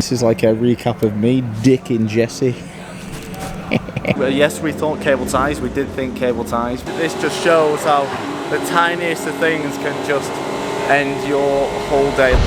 This is like a recap of me, Dick and Jesse. Well, yes, we thought cable ties, we did think cable ties. But this just shows how the tiniest of things can just end your whole day.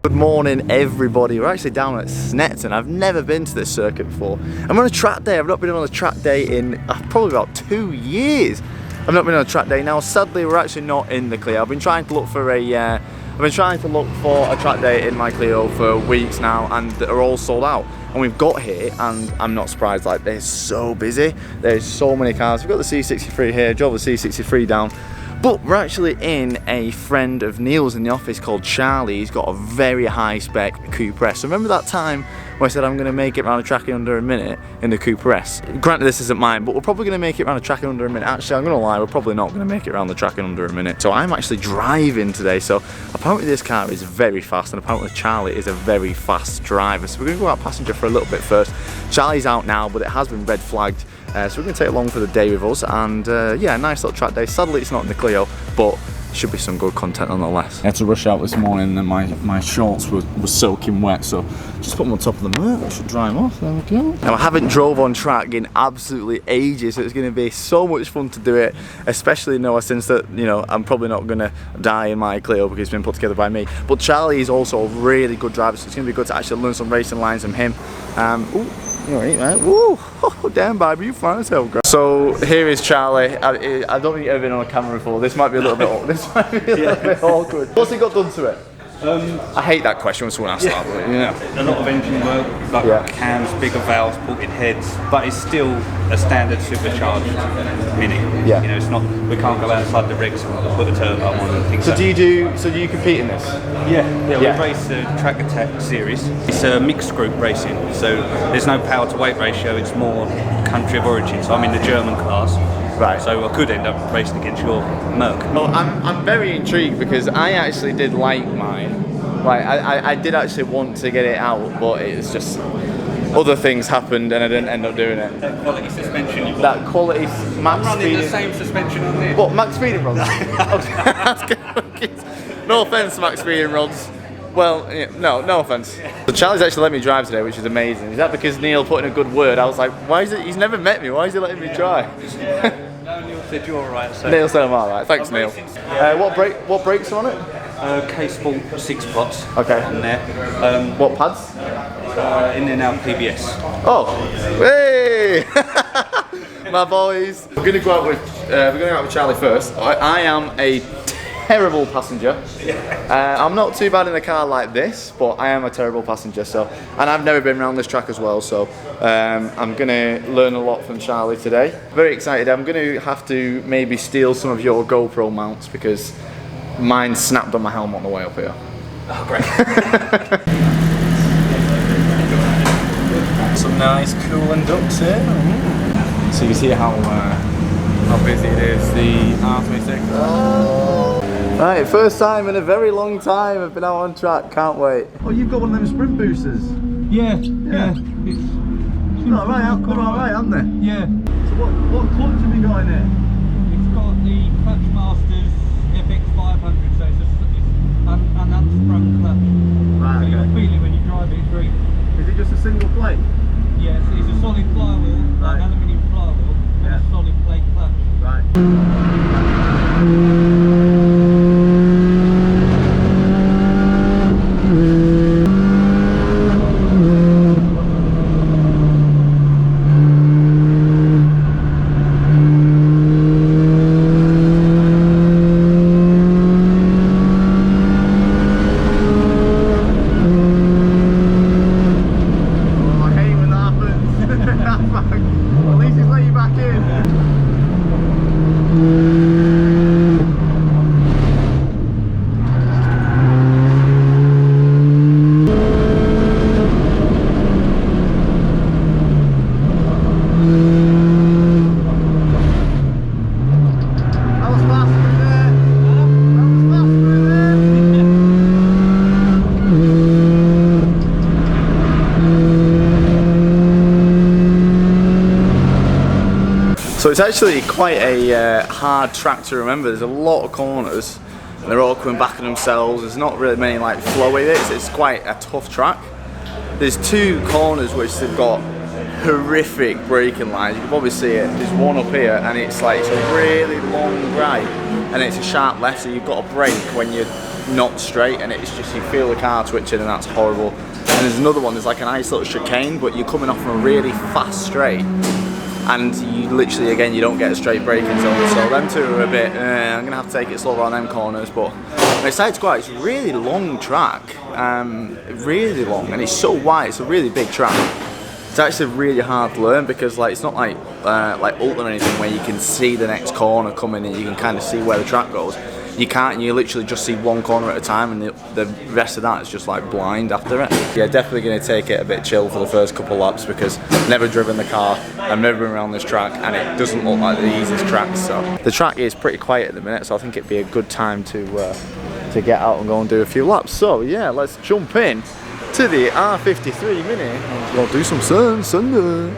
Good morning, everybody. We're actually down at Snetterton. I've never been to this circuit before. I'm on a track day. I've not been on a track day in probably about 2 years. I've not been on a track day now. Sadly, we're actually not in the Clio. I've been trying to look for a track day in my Clio for weeks now, and they're all sold out. And we've got here, and I'm not surprised. Like, they're so busy. There's so many cars. We've got the C63 here. Drove the C63 down. But we're actually in a friend of Neil's in the office called Charlie. He's got a very high spec Cooper S. So remember that time when I said I'm going to make it around a track in under a minute in the Cooper S? Granted, this isn't mine, but we're probably going to make it around a track in under a minute. Actually, I'm going to lie, we're probably not going to make it around the track in under a minute. So I'm actually driving today. So apparently this car is very fast, and apparently Charlie is a very fast driver. So we're going to go out passenger for a little bit first. Charlie's out now, but it has been red flagged. So we're going to take along for the day with us, and yeah, nice little track day. Sadly, it's not in the Clio, but should be some good content nonetheless. I had to rush out this morning, and my shorts were soaking wet, so just put them on top of the mat. I should dry them off. There we go. Now, I haven't drove on track in absolutely ages, so it's going to be so much fun to do it, especially since that, you know, I'm probably not going to die in my Clio because it's been put together by me. But Charlie is also a really good driver, so it's going to be good to actually learn some racing lines from him. Ooh. Alright, right. Woo! Oh, damn, baby, you fine as hell, girl. So here is Charlie. I don't think you've ever been on a camera before. This might be a little bit. This might be a little bit awkward. What's he got done to it? I hate that question when someone asks that. But, you know. A lot of engine work, like cams, bigger valves, built-in heads, but it's still a standard supercharged Mini. Yeah. You know, it's not. We can't go outside the rigs and put a turbo on and things. So do you compete in this? Yeah. We race the Track Attack series. It's a mixed group racing, so there's no power to weight ratio. It's more country of origin. So I'm in the German class. Right. So I could end up racing against your Merc. Well, I'm very intrigued because I actually did like mine. Like I did actually want to get it out, but it's just other things happened and I didn't end up doing it. That quality suspension you've got. That quality max I'm running speeding. the same suspension on this. What, max speeding rods? No offence, max speeding rods. Well, yeah, no offence. So Charlie's actually let me drive today, which is amazing. Is that because Neil put in a good word? I was like, why is it? He's never met me. Why is he letting me try? No, Neil said you're alright. So. Neil said I'm alright. Thanks, Neil. What brakes are on it? K-Sport 6 spots. Okay. On there. What pads? In there now, PBS. Oh, hey! My boys. We're gonna go out with Charlie first. I am a terrible passenger. I'm not too bad in a car like this, but I am a terrible passenger. So, and I've never been around this track as well. So, I'm gonna learn a lot from Charlie today. Very excited. I'm gonna have to maybe steal some of your GoPro mounts because mine snapped on my helmet on the way up here. Oh, great. Some nice cooling ducts here. So you see how busy it is, the R56. Oh. Right, first time in a very long time I've been out on track, can't wait. Oh, you've got one of them sprint boosters? Yeah. It's all right, haven't they? Yeah. So what clutch have you got in it? It's got the Clutch Masters FX500, so it's an unsprung clutch. Right, so you'll feel it when you drive it, it's very... Is it just a single plate? Yeah, it's a solid flywheel, right. An aluminium flywheel, and a solid plate clutch. Right. So it's actually quite a hard track to remember. There's a lot of corners, and they're all coming back on themselves. There's not really many like flow with it. It's quite a tough track. There's two corners which they've got horrific braking lines. You can probably see it. There's one up here, and it's like it's a really long right, and it's a sharp left, so you've got to brake when you're not straight, and it's just, you feel the car twitching, and that's horrible. And there's another one, there's like a nice little chicane, but you're coming off from a really fast straight, and you literally, again, you don't get a straight braking zone. So them two are a bit, I'm gonna have to take it slower on them corners, but I'm excited to go out. It's a really long track, really long, and it's so wide, it's a really big track. It's actually really hard to learn because like it's not like Ultimate or anything where you can see the next corner coming and you can kind of see where the track goes. You can't, you literally just see one corner at a time, and the rest of that is just like blind after it. Yeah, definitely going to take it a bit chill for the first couple laps because I've never driven the car, I've never been around this track, and it doesn't look like the easiest track. So the track is pretty quiet at the minute, so I think it'd be a good time to get out and go and do a few laps. So yeah, let's jump in to the R53 Mini and we'll do some Sunday.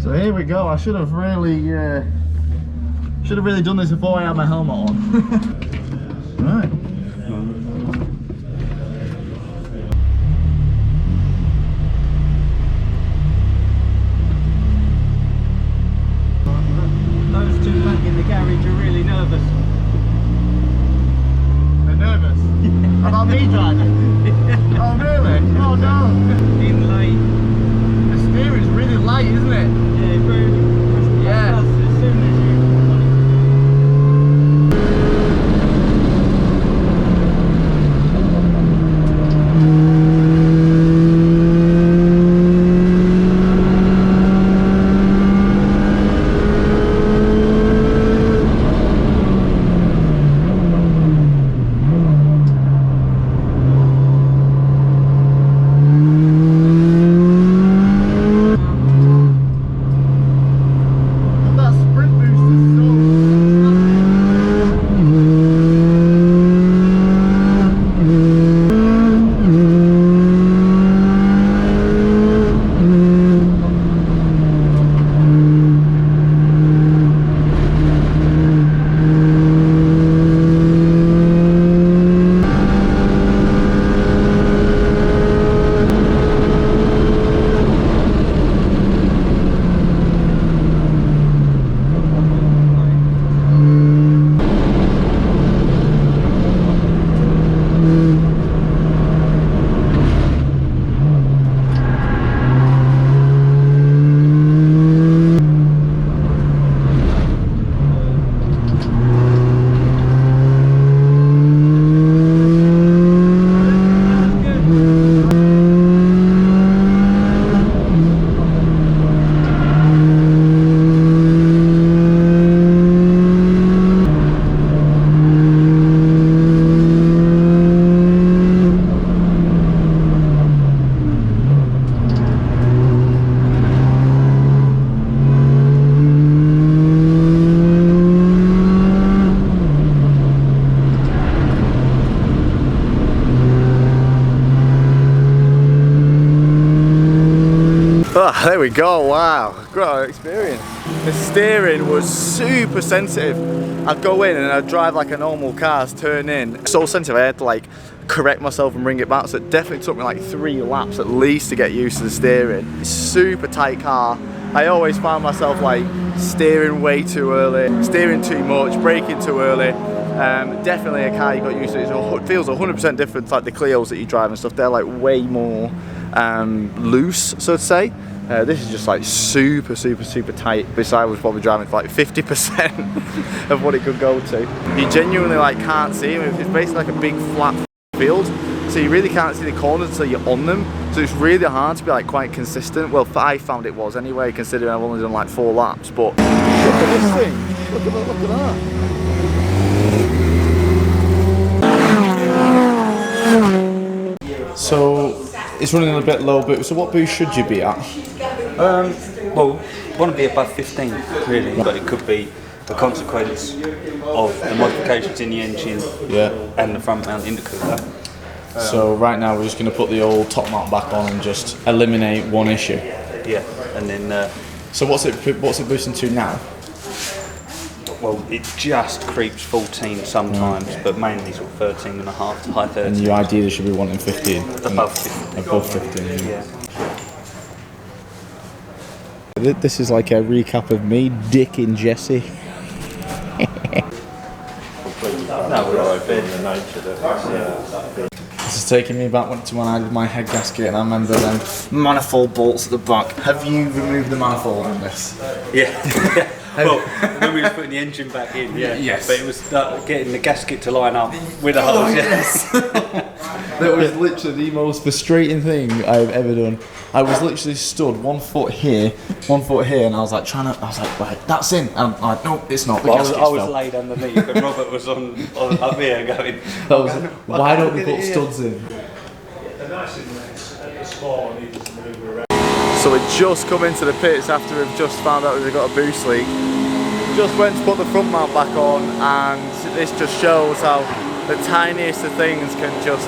So here we go. I should have really done this before I had my helmet on. Right. Those two back in the garage are really nervous. They're nervous? About me driving? Oh really? Oh no! In late. The steering's really light, isn't it? Yeah, very. Yeah. As soon as you. Oh, there we go, wow, great experience. The steering was super sensitive. I'd go in and I'd drive like a normal car, turn in. So sensitive, I had to like correct myself and bring it back, so it definitely took me like 3 laps at least to get used to the steering. It's super tight car. I always found myself like steering way too early, steering too much, braking too early. Definitely a car you got used to. It feels 100% different, like the Clios that you drive and stuff. They're like way more loose, so to say. This is just like super tight. Besides, I was probably driving to like 50% of what it could go to. You genuinely like can't see them. It's basically like a big flat field, so you really can't see the corners until you're on them. So it's really hard to be like quite consistent. Well, I found it was anyway, considering I've only done like 4 laps. But look at this thing. Look at that. So it's running a bit low, but so what boost should you be at? Well, want to be above 15 really, but it could be a consequence of the modifications in the engine and the front mount intercooler. So right now we're just going to put the old top mount back on and just eliminate one issue. Yeah, and then. So what's it boosting to now? well, it just creeps 14 sometimes, but mainly sort of 13 and a half to high 13. And you ideally should be wanting 15. Above 15. Above 15. Yeah. This is like a recap of me, Dick and Jesse. This is taking me back to when I did my head gasket, and I remember them manifold bolts at the back. Have you removed the manifold on this? Yeah. Well, when we were putting the engine back in, yeah. Yes. But it was getting the gasket to line up with the holes. Yes. That was literally the most frustrating thing I've ever done. I was literally stood 1 foot here, and I was like right, that's in. And I'm like, no, it's not. Well, I was laid underneath, and Robert was on up here going. Why don't we put studs in? So we just come into the pits after we've just found out we've got a boost leak. Just went to put the front mount back on, and this just shows how the tiniest of things can just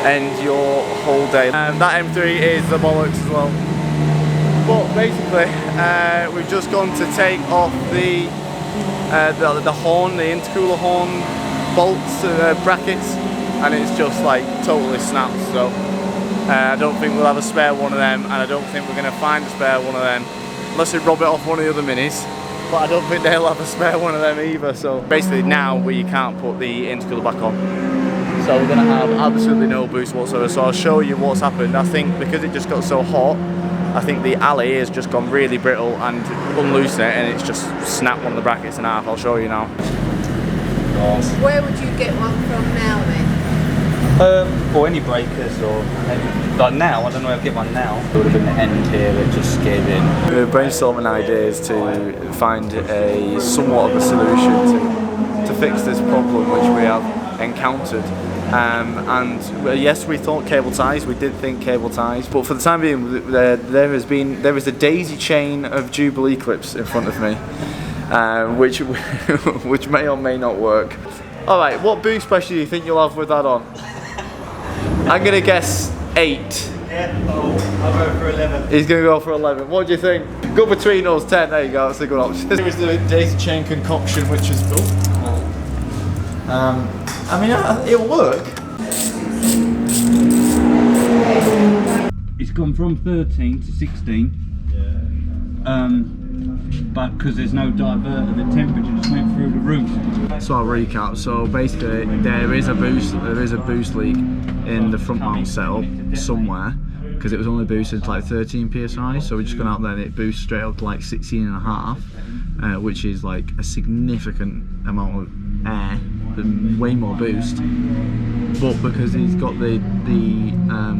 end your whole day. And that M3 is the bollocks as well. But basically, we've just gone to take off the horn, the intercooler horn bolts, brackets, and it's just like totally snapped. So I don't think we'll have a spare one of them, and I don't think we're going to find a spare one of them unless we rob it off one of the other minis. But I don't think they'll have a spare one of them either. So basically now we can't put the intercooler back on. So we're going to have absolutely no boost whatsoever. So I'll show you what's happened. I think because it just got so hot, I think the alley has just gone really brittle and unloosened it, and it's just snapped one of the brackets in half. I'll show you now. Where would you get one from now then? Or any breakers, or like now, I don't know if I'll get one now. It would have been the end here that just gave in. We're brainstorming ideas to find a somewhat of a solution to fix this problem which we have encountered. And yes, we thought cable ties. We did think cable ties, but for the time being, there is a daisy chain of Jubilee clips in front of me, which may or may not work. All right, what boost pressure do you think you'll have with that on? I'm gonna guess 8. Yeah, I'll go for 11. He's gonna go for 11. What do you think? Go between us, 10. There you go. That's a good option. It was the daisy chain concoction, which is I mean, it'll work. It's gone from 13 to 16. Yeah. But because there's no diverter, the temperature just went through the roof. So I'll recap. So basically, there is a boost leak in the front mount setup somewhere, because it was only boosted to like 13 psi. So we're just gone out there and it boosts straight up to like 16.5, which is like a significant amount of air, way more boost. But because he's got the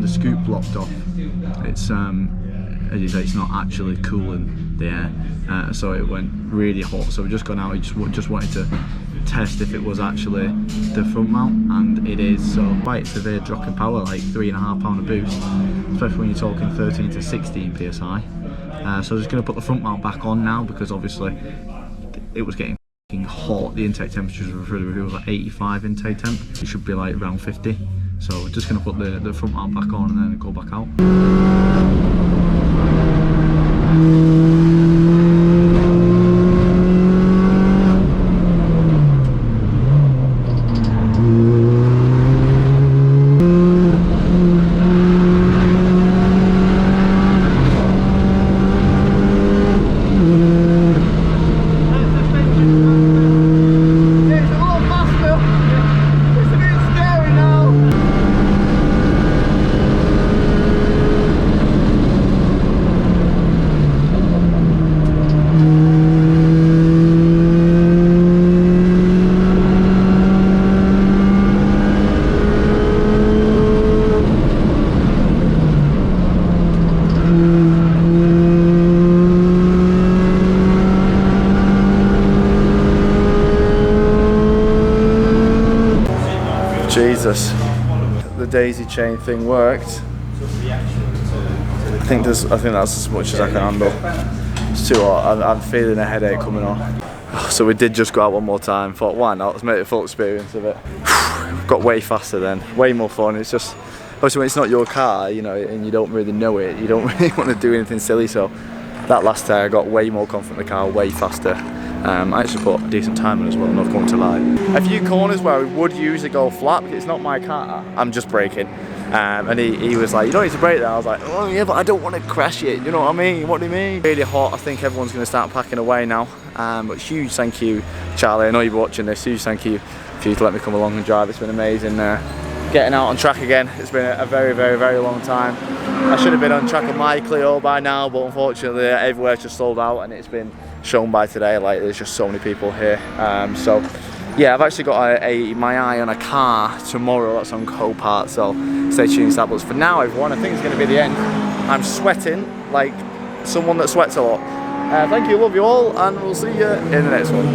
scoop blocked off, it's as you say, it's not actually cooling the air, so it went really hot. So we've just gone out. We just wanted to test if it was actually the front mount, and it is. So quite severe drop in power, like 3.5 pound of boost, especially when you're talking 13 to 16 psi. So I'm just going to put the front mount back on now, because obviously it was getting hot. The intake temperatures were through the roof. It was like 85 intake temp. It should be like around 50. So we're just going to put the front mount back on and then go back out. Jesus, the daisy chain thing worked. I think that's as much as I can handle. It's too hot. I'm feeling a headache coming on. So we did just go out one more time. Thought, why not? Let's make a full experience of it. Got way faster then, way more fun. It's just, obviously when it's not your car, you know, and you don't really know it, you don't really want to do anything silly. So that last time I got way more confident in the car, way faster. I actually put a decent time in as well, not going to lie. A few corners where I would usually go flat, because it's not my car, I'm just braking. And he was like, you don't need to brake there. I was like, oh yeah, but I don't want to crash it, you know what I mean? What do you mean? Really hot, I think everyone's going to start packing away now. But huge thank you, Charlie, I know you'll be watching this, huge thank you for you to let me come along and drive. It's been amazing getting out on track again. It's been a very, very, very long time. I should have been on track of my Clio by now, but unfortunately everywhere's just sold out, and it's been shown by today, like there's just so many people here. So yeah, I've actually got my eye on a car tomorrow that's on Copart, so stay tuned to that. But for now, everyone, I think it's going to be the end. I'm sweating like someone that sweats a lot. Thank you, love you all, and we'll see you in the next one.